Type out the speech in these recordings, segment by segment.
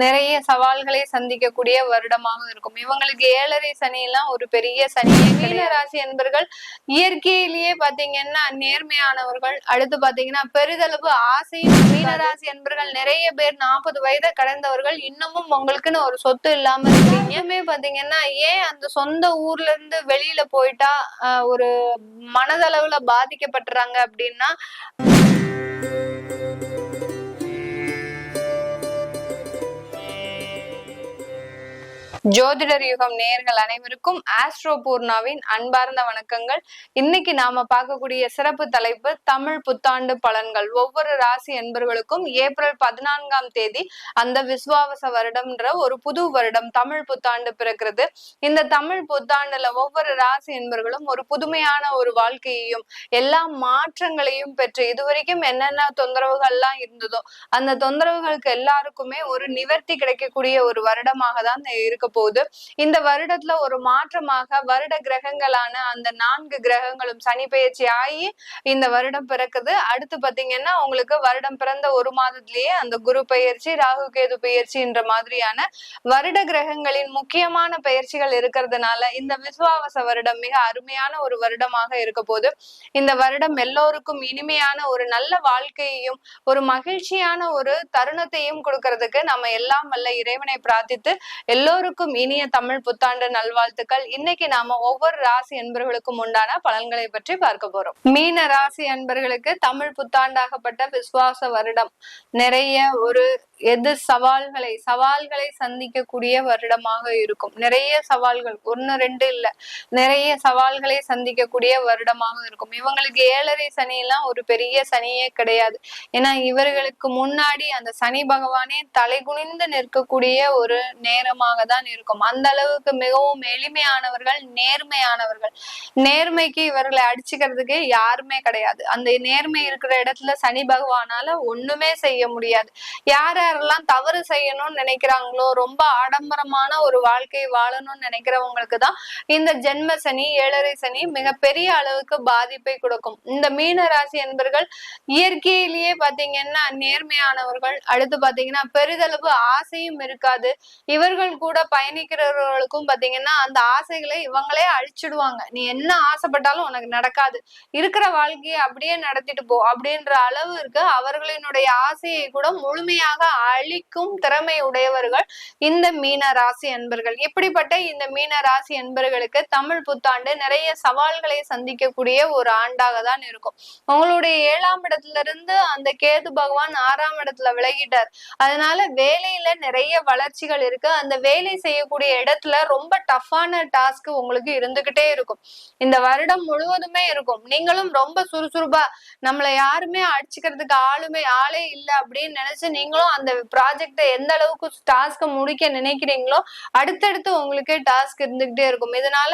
நிறைய சவால்களை சந்திக்கக்கூடிய வருடமாக இருக்கும். இவங்களுக்கு 7.5 சனி எல்லாம் ஒரு பெரிய சனியே. மீன ராசி என்பர்கள் இயற்கையிலேயே பாத்தீங்கன்னா நேர்மையானவர்கள். அடுத்து பாத்தீங்கன்னா பெரிதளவு ஆசையும். மீனராசி என்பர்கள் நிறைய பேர் 40 வயதை கடந்தவர்கள். இன்னமும் உங்களுக்குன்னு ஒரு சொத்து இல்லாம இருக்கீங்க. பாத்தீங்கன்னா ஏன் அந்த சொந்த ஊர்ல இருந்து வெளியில போயிட்டா ஒரு மனதளவுல பாதிக்கப்பட்டுறாங்க அப்படின்னா, ஜோதிடர் யுகம் நேயர்கள் அனைவருக்கும் ஆஸ்ட்ரோ பூர்ணாவின் அன்பார்ந்த வணக்கங்கள். இன்னைக்கு நாம பார்க்கக்கூடிய சிறப்பு தலைப்பு தமிழ் புத்தாண்டு பலன்கள். ஒவ்வொரு ராசி என்பர்களுக்கும் ஏப்ரல் 14ஆம் தேதி அந்த விஸ்வாவச வருடம்ன்ற ஒரு புது வருடம் தமிழ் புத்தாண்டு பிறக்கிறது. இந்த தமிழ் புத்தாண்டுல ஒவ்வொரு ராசி என்பர்களும் ஒரு புதுமையான ஒரு வாழ்க்கையையும் எல்லா மாற்றங்களையும் பெற்று இதுவரைக்கும் என்னென்ன தொந்தரவுகள்லாம் இருந்ததோ அந்த தொந்தரவுகளுக்கு எல்லாருக்குமே ஒரு நிவர்த்தி கிடைக்கக்கூடிய ஒரு வருடமாக தான் இருக்க போகுது. இந்த வருடத்துல ஒரு மாற்றமாக வருட கிரகங்களான அந்த 4 கிரகங்களும் சனி பெயர்ச்சி ஆகி இந்த வருடம் பிறக்குது. அடுத்து பாத்தீங்கன்னா உங்களுக்கு வருடம் பிறந்த ஒரு மாதத்திலேயே அந்த குரு பெயர்ச்சி, ராகு கேது பெயர்ச்சின்ற மாதிரியான வருட கிரகங்களின் முக்கியமான பெயர்ச்சிகள் இருக்கிறதுனால இந்த விசுவாவச வருடம் மிக அருமையான ஒரு வருடமாக இருக்க போது. இந்த வருடம் எல்லோருக்கும் இனிமையான ஒரு நல்ல வாழ்க்கையையும் ஒரு மகிழ்ச்சியான ஒரு தருணத்தையும் கொடுக்கறதுக்கு நம்ம எல்லாம் வல்ல இறைவனை பிரார்த்தித்து எல்லோருக்கும் இனிய தமிழ் புத்தாண்டு நல்வாழ்த்துக்கள். இன்னைக்கு நாம ஒவ்வொரு ராசி அன்பர்களுக்கும் உண்டான பலன்களை பற்றி பார்க்க போறோம். மீன ராசி அன்பர்களுக்கு தமிழ் புத்தாண்டாகப்பட்ட விசுவாச வருடம் நிறைய ஒரு சவால்களை சந்திக்கக்கூடிய வருடமாக இருக்கும். நிறைய சவால்கள், 1 2 இல்ல, நிறைய சவால்களை சந்திக்கக்கூடிய வருடமாக இருக்கும். இவங்களுக்கு 7.5 சனி எல்லாம் ஒரு பெரிய சனியே கிடையாது. ஏன்னா இவர்களுக்கு முன்னாடி அந்த சனி பகவானே தலைகுனிந்து நிற்கக்கூடிய ஒரு நேரமாக தான் இருக்கும். அந்த அளவுக்கு மிகவும் எளிமையானவர்கள், நேர்மையானவர்கள். நேர்மைக்கு இவர்களை அடிச்சுக்கிறதுக்கு யாருமே கிடையாது. அந்த நேர்மை இருக்கிற இடத்துல சனி பகவானால ஒண்ணுமே செய்ய முடியாது. யாரெல்லாம் தவறு செய்யணும்னு நினைக்கிறாங்களோ, ரொம்ப ஆடம்பரமான ஒரு வாழ்க்கை வாழணும்னு நினைக்கிறவங்களுக்கு தான் இந்த ஜென்ம சனி 7.5 சனி மிகப்பெரிய அளவுக்கு பாதிப்பை கொடுக்கும். இந்த மீன ராசி என்பர்கள் இயற்கையிலேயே பாத்தீங்கன்னா நேர்மையானவர்கள். அடுத்து பாத்தீங்கன்னா பெரிதளவு ஆசையும் இருக்காது. இவர்கள் கூட பயணிக்கிறவர்களுக்கும் பாத்தீங்கன்னா அந்த ஆசைகளை இவங்களே அழிச்சிடுவாங்க. நீ என்ன ஆசைப்பட்டாலும் உனக்கு நடக்காது, இருக்கிற வாழ்க்கையை அப்படியே நடத்திட்டு போ அப்படின்ற அளவு இருக்கு. அவர்களினுடைய ஆசையை கூட முழுமையாக அழிக்கும் திறமை உடையவர்கள் இந்த மீன ராசி அன்பர்கள். இப்படிப்பட்ட இந்த மீன ராசி அன்பர்களுக்கு தமிழ் புத்தாண்டு நிறைய சவால்களை சந்திக்கக்கூடிய ஒரு ஆண்டாக தான் இருக்கும். உங்களுடைய 7ஆம் இடத்துல இருந்து அந்த கேது பகவான் 6ஆம் இடத்துல விலகிட்டார். அதனால வேலையில நிறைய வளர்ச்சிகள் இருக்கு. அந்த வேலை செய்யக்கூடிய இடத்துல ரொம்ப டஃப்பான டாஸ்க் உங்களுக்கு இருந்துகிட்டே இருக்கும். இந்த வருடம் முழுவதுமே இருக்கும். நீங்களும் ரொம்ப சுறுசுறுப்பா நம்மளை யாருமே அடிச்சுக்கிறதுக்கு ஆளே இல்லை அப்படின்னு நினைச்சு நீங்களும் அந்த ப்ராஜெக்டை எந்த அளவுக்கு டாஸ்க முடிக்க நினைக்கிறீங்களோ அடுத்தடுத்து உங்களுக்கு டாஸ்க் இருந்துகிட்டே இருக்கும். இதனால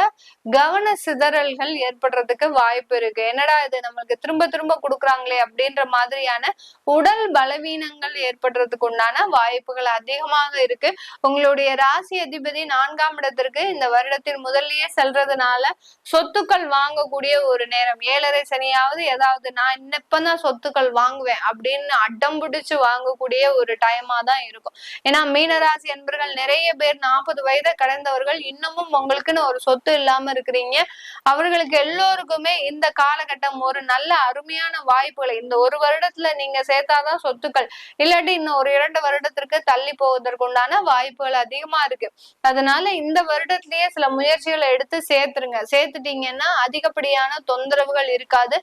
கவன சிதறல்கள் ஏற்படுறதுக்கு வாய்ப்பு இருக்கு. என்னடா இது நம்மளுக்கு திரும்ப திரும்ப கொடுக்குறாங்களே அப்படின்ற மாதிரியான உடல் பலவீனங்கள் ஏற்படுறதுக்கு உண்டான வாய்ப்புகள் அதிகமாக இருக்கு. உங்களுடைய ராசி அதிபதி 4ஆம் இடத்திற்கு இந்த வருடத்தின் முதல்லயே செல்றதுனால சொத்துக்கள் வாங்கக்கூடிய ஒரு நேரம். 7.5 சனியாவது ஏதாவது நான் இப்பதான் சொத்துக்கள் வாங்குவேன் அப்படின்னு அடம் பிடிச்சு வாங்கக்கூடிய ஒரு டைமா தான் இருக்கும். ஏன்னா மீனராசி என்பர்கள் நிறைய பேர் 40 வயதை கடந்தவர்கள். இன்னமும் உங்களுக்குன்னு ஒரு சொத்து இல்லாம இருக்கிறீங்க. அவர்களுக்கு எல்லோருக்குமே இந்த காலகட்டம் ஒரு நல்ல அருமையான வாய்ப்புகளை, இந்த ஒரு வருடத்துல நீங்க சேர்த்தாதான் சொத்துக்கள், இல்லாட்டி இன்னும் ஒரு 2 வருடத்திற்கு தள்ளி போவதற்குண்டான வாய்ப்புகள் அதிகமா இருக்கு. அதனால இந்த வருடத்திலேயே சில முயற்சிகளை எடுத்து சேர்த்துட்டீங்கன்னா அதிகப்படியான தொந்தரவுகள் இருக்காது.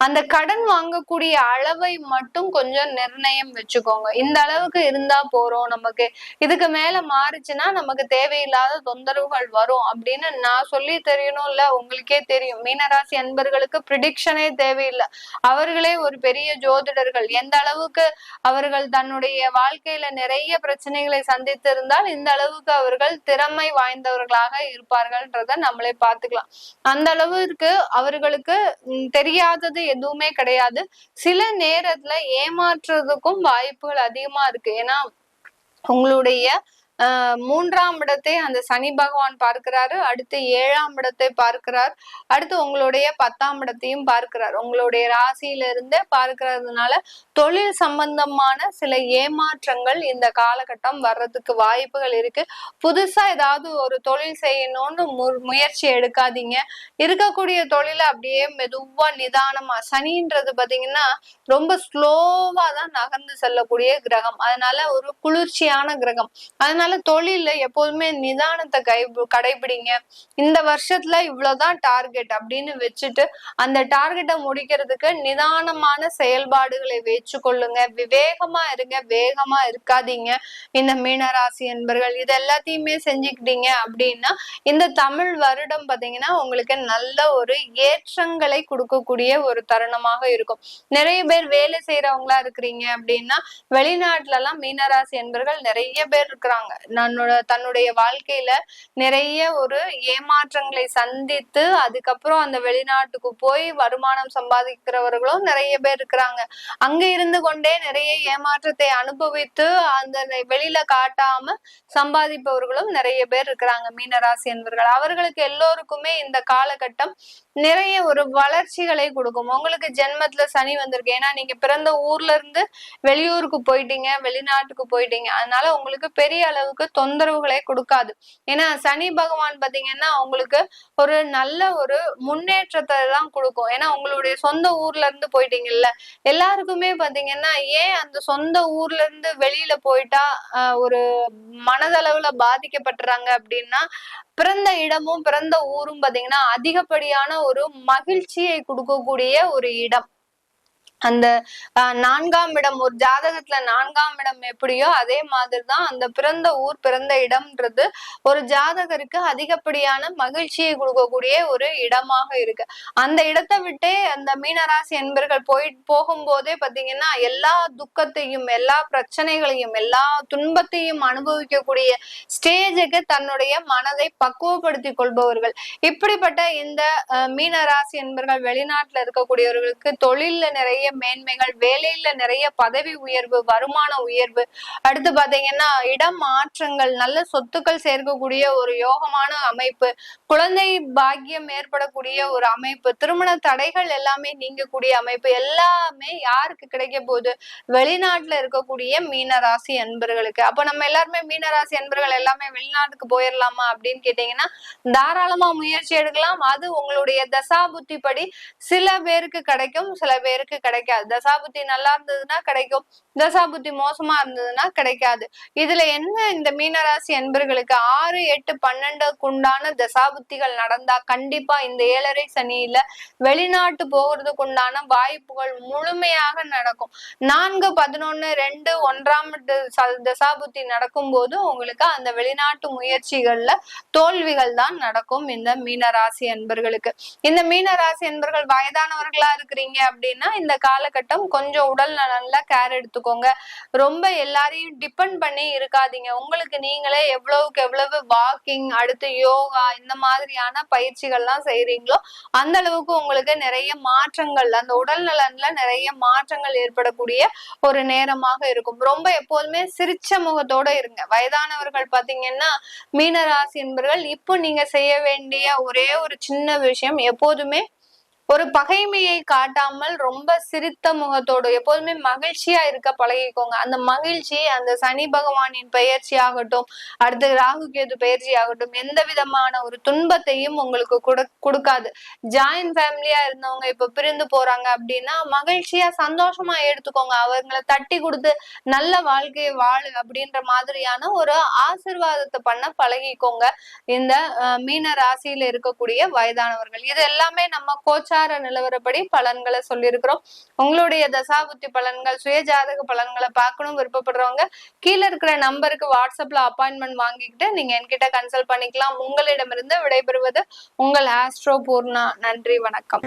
அந்த கடன் வாங்கக்கூடிய அளவை மட்டும் கொஞ்சம் நிர்ணயம் வச்சுக்கோங்க. இந்த அளவுக்கு இருந்தா போறோம், நமக்கு இதுக்கு மேல மாறுச்சுன்னா நமக்கு தேவையில்லாத தொந்தரவுகள் வரும் அப்படின்னு நான் சொல்லி தெரியணும் இல்ல, உங்களுக்கே தெரியும். மீனராசி அன்பர்களுக்கு ப்ரிடிக்ஷனே தேவையில்லை. அவர்களே ஒரு பெரிய ஜோதிடர்கள். எந்த அளவுக்கு அவர்கள் தன்னுடைய வாழ்க்கையில நிறைய பிரச்சனைகளை சந்தித்து இருந்தால் இந்த அளவுக்கு அவர்கள் திறமை வாய்ந்தவர்களாக இருப்பார்கள்ன்றத நம்மளே பார்த்துக்கலாம். அந்த அளவுக்கு அவர்களுக்கு தெரியாதது எதுவுமே கிடையாது. சில நேரத்துல ஏமாற்றுறதுக்கும் வாய்ப்புகள் அதிகமா இருக்கு. ஏன்னா உங்களுடைய மூன்றாம் இடத்தை அந்த சனி பகவான் பார்க்கிறாரு, அடுத்து 7ஆம் இடத்தை பார்க்கிறார், அடுத்து உங்களுடைய 10ஆம் இடத்தையும் பார்க்கிறார். உங்களுடைய ராசியிலிருந்து பார்க்கிறதுனால தொழில் சம்பந்தமான சில ஏமாற்றங்கள் இந்த காலகட்டம் வர்றதுக்கு வாய்ப்புகள் இருக்கு. புதுசா ஏதாவது ஒரு தொழில் செய்யணும்னு முயற்சி எடுக்காதீங்க. இருக்கக்கூடிய தொழில அப்படியே மெதுவா நிதானமா, சனின்றது பாத்தீங்கன்னா ரொம்ப ஸ்லோவா தான் நகர்ந்து செல்லக்கூடிய கிரகம், அதனால ஒரு குளிர்ச்சியான கிரகம். அதனால தொழில எப்போதுமே நிதானத்தை கடைபிடிங்க. இந்த வருஷத்துல இவ்வளவுதான் டார்கெட் அப்படின்னு வச்சுட்டு அந்த டார்கெட்டை முடிக்கிறதுக்கு நிதானமான செயல்பாடுகளை வச்சுக்கொள்ளுங்க. விவேகமா இருங்க, வேகமா இருக்காதீங்க. இந்த மீனராசி என்பர்கள் இது எல்லாத்தையுமே செஞ்சுக்கிட்டீங்க அப்படின்னா இந்த தமிழ் வருடம் பாத்தீங்கன்னா உங்களுக்கு நல்ல ஒரு ஏற்றங்களை கொடுக்கக்கூடிய ஒரு தருணமாக இருக்கும். நிறைய பேர் வேலை செய்யறவங்களா இருக்கிறீங்க அப்படின்னா வெளிநாட்டுல எல்லாம் மீனராசி என்பர்கள் நிறைய பேர் இருக்கிறாங்க. தன்னுடைய வாழ்க்கையில நிறைய ஒரு ஏமாற்றங்களை சந்தித்து அதுக்கப்புறம் அந்த வெளிநாட்டுக்கு போய் வருமானம் சம்பாதிக்கிறவர்களும் நிறைய பேர் இருக்கிறாங்க. அங்க இருந்து கொண்டே நிறைய ஏமாற்றத்தை அனுபவித்து அந்த வெளியில காட்டாம சம்பாதிப்பவர்களும் நிறைய பேர் இருக்கிறாங்க மீனராசி என்பவர்கள். அவர்களுக்கு எல்லோருக்குமே இந்த காலகட்டம் நிறைய ஒரு வளர்ச்சிகளை கொடுக்கும். உங்களுக்கு ஜென்மத்துல சனி வந்திருக்கு, ஏன்னா நீங்க பிறந்த ஊர்ல இருந்து வெளியூருக்கு போயிட்டீங்க, வெளிநாட்டுக்கு போயிட்டீங்க. அதனால உங்களுக்கு பெரிய அளவுக்கு தொந்தரவுகளை கொடுக்காது. ஏன்னா சனி பகவான் பாத்தீங்கன்னா உங்களுக்கு ஒரு நல்ல ஒரு முன்னேற்றத்தை தான் கொடுக்கும். ஏன்னா உங்களுடைய சொந்த ஊர்ல இருந்து போயிட்டீங்கல்ல, எல்லாருக்குமே பாத்தீங்கன்னா ஏன் அந்த சொந்த ஊர்ல இருந்து வெளியில போயிட்டா ஒரு மனதளவுல பாதிக்கப்பட்டுறாங்க அப்படின்னா பிறந்த இடமும் பிறந்த ஊரும் பாத்தீங்கன்னா அதிகப்படியான ஒரு மகிழ்ச்சியை கொடுக்கக்கூடிய ஒரு இடம். அந்த 4ஆம் இடம், ஒரு ஜாதகத்துல 4ஆம் இடம் எப்படியோ அதே மாதிரிதான் அந்த பிறந்த ஊர் பிறந்த இடம்ன்றது ஒரு ஜாதகருக்கு அதிகப்படியான மகிழ்ச்சியை கொடுக்கக்கூடிய ஒரு இடமாக இருக்கு. அந்த இடத்தை விட்டே அந்த மீனராசி என்பர்கள் போகும்போதே பாத்தீங்கன்னா எல்லா துக்கத்தையும் எல்லா பிரச்சனைகளையும் எல்லா துன்பத்தையும் அனுபவிக்கக்கூடிய ஸ்டேஜுக்கு தன்னுடைய மனதை பக்குவப்படுத்தி கொள்பவர்கள். இப்படிப்பட்ட இந்த மீனராசி என்பர்கள் வெளிநாட்டுல இருக்கக்கூடியவர்களுக்கு தொழில்ல நிறைய மேன்மைகள், வேலையில நிறைய பதவி உயர்வு, வருமான உயர்வு, அடுத்து பாத்தீங்கன்னா இடம் மாற்றங்கள், நல்ல சொத்துக்கள் சேர்க்கக்கூடிய ஒரு யோகமான அமைப்பு, குழந்தை பாக்கியம் ஏற்படக்கூடிய ஒரு அமைப்பு, திருமண தடைகள் எல்லாமே நீங்கக்கூடிய அமைப்பு எல்லாமே யாருக்கு கிடைக்க போகுது? வெளிநாட்டுல இருக்கக்கூடிய மீனராசி அன்பர்களுக்கு. அப்ப நம்ம எல்லாருமே மீனராசி அன்பர்கள் எல்லாமே வெளிநாட்டுக்கு போயிடலாமா அப்படின்னு கேட்டீங்கன்னா தாராளமா முயற்சி எடுக்கலாம். அது உங்களுடைய தசாபுத்தி படி சில பேருக்கு கிடைக்கும், சில பேருக்கு கிடைக்காது. தசாபுத்தி நல்லா இருந்ததுன்னா கிடைக்கும், தசாபுத்தி மோசமா இருந்ததுன்னா கிடைக்காது. இதுல என்ன, இந்த மீனராசி என்பர்களுக்கு 6, 8, 12 உண்டான தசாபுத்திகள் நடந்தா கண்டிப்பா இந்த 7.5 சனியில வெளிநாட்டு போகிறதுக்கு உண்டான வாய்ப்புகள் முழுமையாக நடக்கும். 4, 11, 2, 1ஆம் தசாபுத்தி நடக்கும் போது உங்களுக்கு அந்த வெளிநாட்டு முயற்சிகள்ல தோல்விகள் தான் நடக்கும் இந்த மீனராசி என்பர்களுக்கு. இந்த மீனராசி என்பர்கள் வயதானவர்களா இருக்கிறீங்க அப்படின்னா இந்த காலகட்டம் கொஞ்சம் உடல் நலன்ல கேர் எடுத்துக்கோங்க. ரொம்ப எல்லாரையும் டிபெண்ட் பண்ணி இருக்காதீங்க. உங்களுக்கு நீங்களே எவ்வளவுக்கு எவ்வளவு வாக்கிங், அடுத்து யோகா, இந்த மாதிரியான பயிற்சிகள்லாம் செய்யறீங்களோ அந்த அளவுக்கு உங்களுக்கு நிறைய மாற்றங்கள், அந்த உடல் நலன்ல நிறைய மாற்றங்கள் ஏற்படக்கூடிய ஒரு நேரமாக இருக்கும். ரொம்ப எப்போதுமே சிரிச்ச முகத்தோட இருங்க. வயதானவர்கள் பாத்தீங்கன்னா மீனராசி என்பவர்கள் இப்போ நீங்க செய்ய வேண்டிய ஒரே ஒரு சின்ன விஷயம், எப்போதுமே ஒரு பகைமையை காட்டாமல் ரொம்ப சிரித்த முகத்தோடு எப்போதுமே மகிழ்ச்சியா இருக்க பழகிக்கோங்க. அந்த மகிழ்ச்சி அந்த சனி பகவானின் பயிற்சி ஆகட்டும், அடுத்து ராகு கேது பயிற்சி ஆகட்டும், எந்த விதமான ஒரு துன்பத்தையும் உங்களுக்கு கொடுக்காது. ஜாயின்ட் ஃபேமிலியா இருந்தவங்க இப்ப பிரிந்து போறாங்க அப்படின்னா மகிழ்ச்சியா சந்தோஷமா எடுத்துக்கோங்க. அவங்களை தட்டி கொடுத்து நல்ல வாழ்க்கையை வாழு அப்படின்ற மாதிரியான ஒரு ஆசிர்வாதத்தை பண்ண பழகிக்கோங்க இந்த மீன ராசியில இருக்கக்கூடிய வயதானவர்கள். இது எல்லாமே நம்ம கோச்சார நிலவரப்படி பலன்களை சொல்லியிருக்கிறோம். உங்களுடைய தசாபுத்தி பலன்கள், சுய ஜாதக பலன்களை பார்க்கணும் விருப்பப்படுறவங்க கீழே இருக்கிற நம்பருக்கு வாட்ஸ்அப்ல அப்பாயின்மெண்ட் வாங்கிக்கிட்டு நீங்க என்கிட்ட கன்சல்ட் பண்ணிக்கலாம். உங்களிடமிருந்து விடைபெறுவது உங்கள் ஆஸ்ட்ரோ பூர்ணா. நன்றி, வணக்கம்.